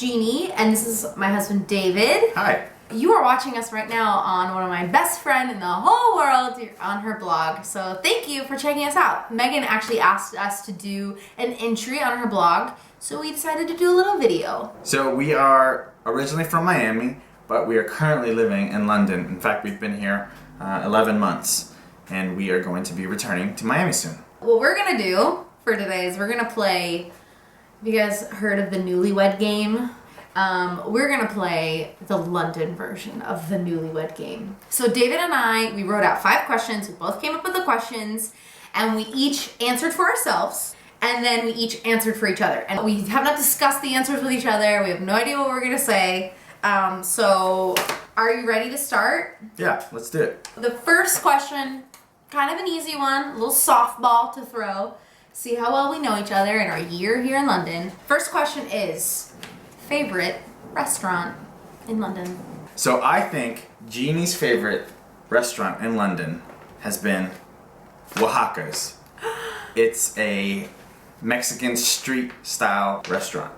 Jeannie, and this is my husband David. Hi. You are watching us right now on one of my best friend in the whole world. You're on her blog, so thank you for checking us out. Megan actually asked us to do an entry on her blog, so we decided to do a little video. So we are originally from Miami, but we are currently living in London. In fact, we've been here 11 months, and we are going to be returning to Miami soon. What we're gonna do for today is we're gonna play, have you guys heard of the Newlywed Game? We're gonna play the London version of the Newlywed Game. So David and I, we wrote out 5 questions. We both came up with the questions, and we each answered for ourselves, and then we each answered for each other. And we have not discussed the answers with each other. We have no idea what we're gonna say. So are you ready to start? Yeah, let's do it. The first question, kind of an easy one, a little softball to throw. See how well we know each other in our year here in London. First question is, favorite restaurant in London? So I think Jeannie's favorite restaurant in London has been Oaxaca's. It's a Mexican street style restaurant.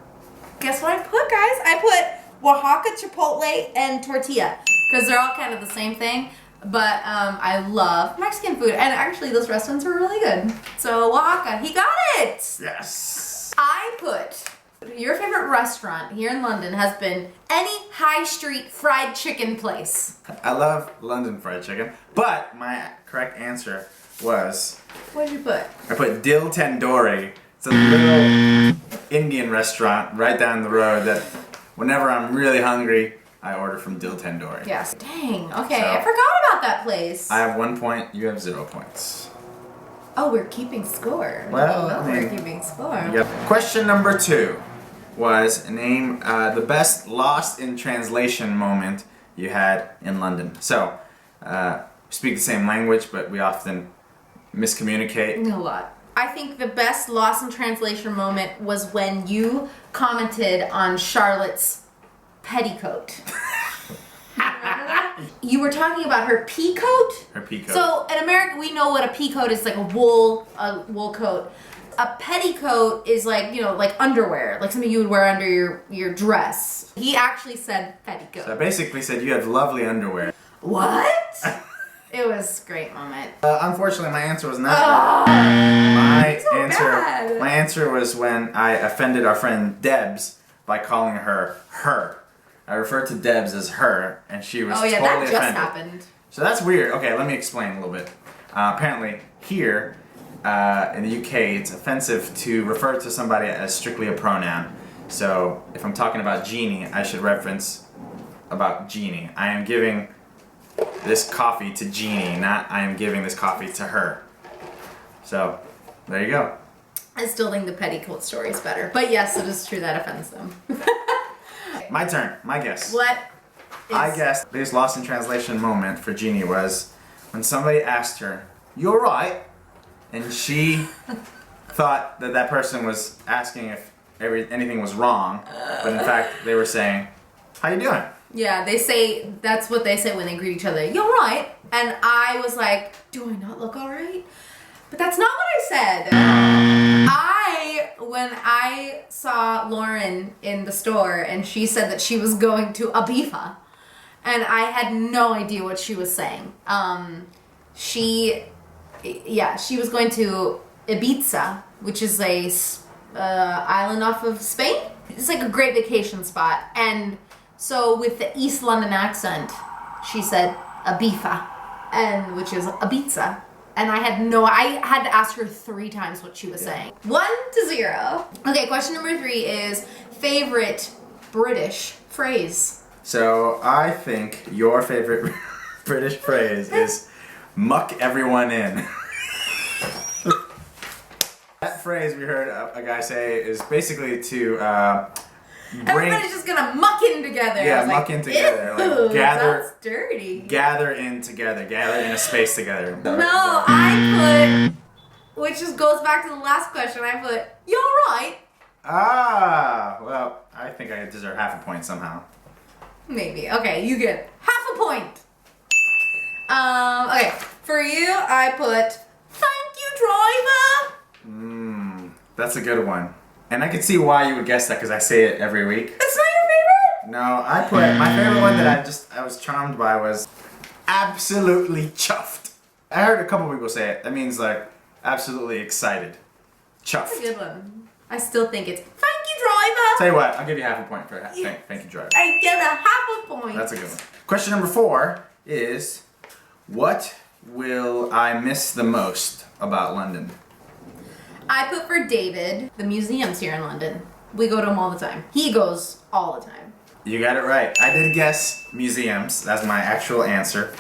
Guess what I put, guys? I put Oaxaca, Chipotle, and tortilla, because they're all kind of the same thing. But I love Mexican food, and actually those restaurants are really good. So Oaxaca, he got it! Yes! I put, your favorite restaurant here in London has been any high street fried chicken place. I love London fried chicken, but my correct answer was, What did you put? I put Dil Tandoori. It's a little Indian restaurant right down the road that whenever I'm really hungry, I order from Dil Tandoori. Yes. Dang, okay, So, I forgot about that place. I have 1 point, you have 0 points. Oh, we're keeping score. Well, No, I we're mean, keeping score. Yep. Question number 2 was name the best lost in translation moment you had in London. So, we speak the same language, but we often miscommunicate. A lot. I think the best lost in translation moment was when you commented on Charlotte's petticoat. Remember that? You were talking about her pea coat. Her peacoat. So in America, we know what a pea coat is, like a wool coat. A petticoat is like, like underwear, like something you would wear under your dress. He actually said petticoat. So I basically said you have lovely underwear. What? It was a great moment. Unfortunately, my answer was not. Oh, My answer was when I offended our friend Debs by calling her her. I referred to Debs as her, and she was totally that just offended. happened. So that's weird. Okay, let me explain a little bit. Apparently, here in the UK, it's offensive to refer to somebody as strictly a pronoun. So if I'm talking about Jeannie, I should reference about Jeannie. I am giving this coffee to Jeannie, not I am giving this coffee to her. So there you go. I still think the petticoat story is better. But yes, it is true that offends them. My turn. My guess. What is... I guess the biggest lost in translation moment for Jeannie was when somebody asked her, "You alright?" And she thought that that person was asking if anything was wrong, but in fact they were saying, "How you doing?" Yeah, that's what they say when they greet each other. You alright? And I was like, do I not look alright? But that's not what I said. When I saw Lauren in the store and she said that she was going to Ibiza, and I had no idea what she was saying. She was going to Ibiza, which is a island off of Spain. It's like a great vacation spot. And so with the East London accent, she said Ibiza, which is Ibiza. And I had to ask her 3 times what she was saying. 1-0. Okay, question number 3 is favorite British phrase. So I think your favorite British phrase is "muck everyone in." That phrase we heard a guy say is basically to Everybody's just gonna muck in together. I Yeah, was muck like, in together. Ew, Like gather. That's dirty. Gather in together. Gather in a space together. No, I put, which just goes back to the last question. I put, you alright? Ah, well, I think I deserve half a point somehow. Maybe. Okay, you get half a point. Okay, for you, I put, thank you, driver. That's a good one. And I can see why you would guess that because I say it every week. It's not No, I put my favorite one that I was charmed by was absolutely chuffed. I heard a couple people say it. That means like absolutely excited. Chuffed. That's a good one. I still think it's thank you, driver. Tell you what, I'll give you half a point for that. Thank you, driver. I get a half a point. That's a good one. Question number 4 is, what will I miss the most about London? I put for David the museums here in London. We go to them all the time. He goes all the time. You got it right. I did guess museums. That's my actual answer.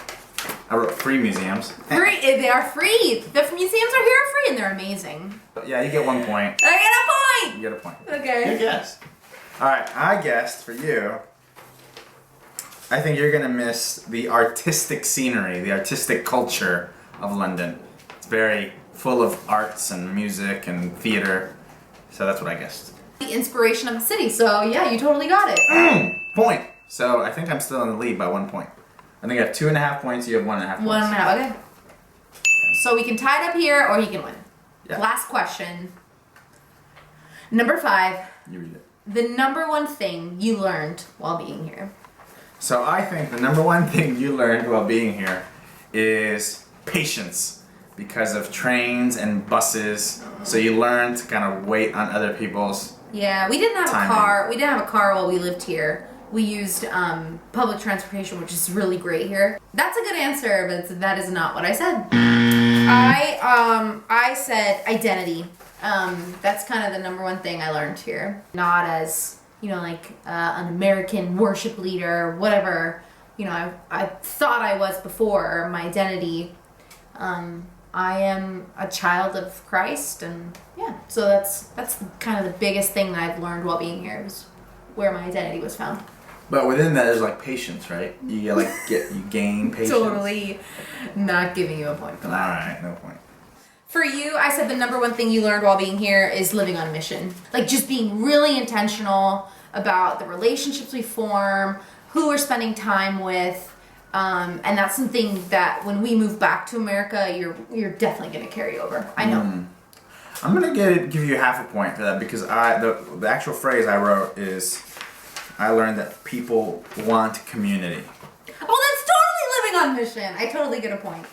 I wrote free museums. Free? They are free. The museums are here free and they're amazing. Yeah, you get 1 point. I get a point. You get a point. Okay. Good guess. Alright, I guessed for you. I think you're gonna miss the artistic scenery, the artistic culture of London. It's very full of arts and music and theater. So that's what I guessed. The inspiration of the city. So yeah, you totally got it. Point. So I think I'm still in the lead by 1 point. I think I have 2.5 points. You have 1.5 points. 1.5. Okay. So we can tie it up here, or he can win. Yeah. Last question. Number 5. You read it. The number one thing you learned while being here. So I think the number one thing you learned while being here is patience because of trains and buses. So you learn to kind of wait on other people's. Yeah, we didn't have timing. a car. We didn't have a car while we lived here. We used public transportation, which is really great here. That's a good answer, but that is not what I said. I said identity. That's kind of the number one thing I learned here. Not as, like an American worship leader, whatever, I thought I was before. My identity. I am a child of Christ, and yeah, so that's kind of the biggest thing that I've learned while being here is where my identity was found. But within that, there's like patience, right? You gain patience. Totally not giving you a point for All that. right, no point. For you, I said the number one thing you learned while being here is living on mission. Like just being really intentional about the relationships we form, who we're spending time with, and that's something that when we move back to America, you're definitely going to carry over. I know. I'm gonna give you half a point for that because the actual phrase I wrote is I learned that people want community. Oh, that's totally living on mission. I totally get a point.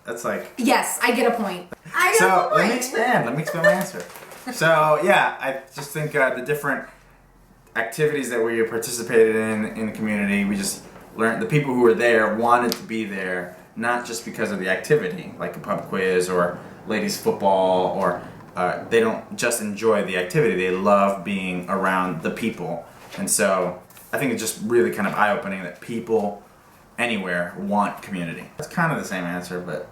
That's like. Yes, I get a point. I get a So point. let me expand my answer. So yeah, I just think the different activities that we participated in the community, we just learned the people who were there wanted to be there, not just because of the activity, like a pub quiz or ladies football, or they don't just enjoy the activity, they love being around the people. And so I think it's just really kind of eye-opening that people anywhere want community. It's kind of the same answer, but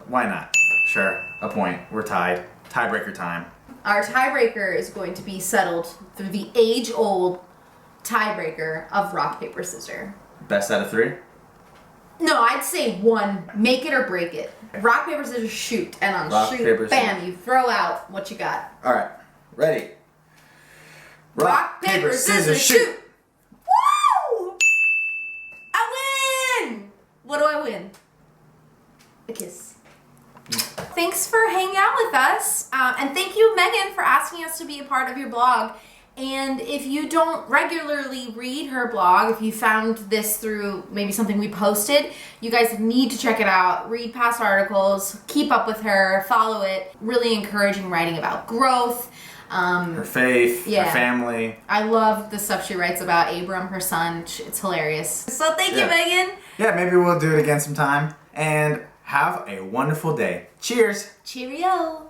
why not? Sure, a point. We're tied. Tiebreaker time. Our tiebreaker is going to be settled through the age-old tiebreaker of rock, paper, scissors. Best out of 3? No, I'd say 1. Make it or break it. Rock, paper, scissors, shoot. And on Rock, shoot, paper, bam, scissors. you throw out what you got. Alright, ready. Rock, paper, scissors, shoot! Woo! I win! What do I win? A kiss. Thanks for hanging out with us. And thank you, Megan, for asking us to be a part of your blog. And if you don't regularly read her blog, if you found this through maybe something we posted, you guys need to check it out. Read past articles, keep up with her, follow it. Really encouraging writing about growth. Her faith, her family. I love the stuff she writes about Abram, her son. It's hilarious. So thank you, Megan. Yeah, maybe we'll do it again sometime. And have a wonderful day. Cheers. Cheerio.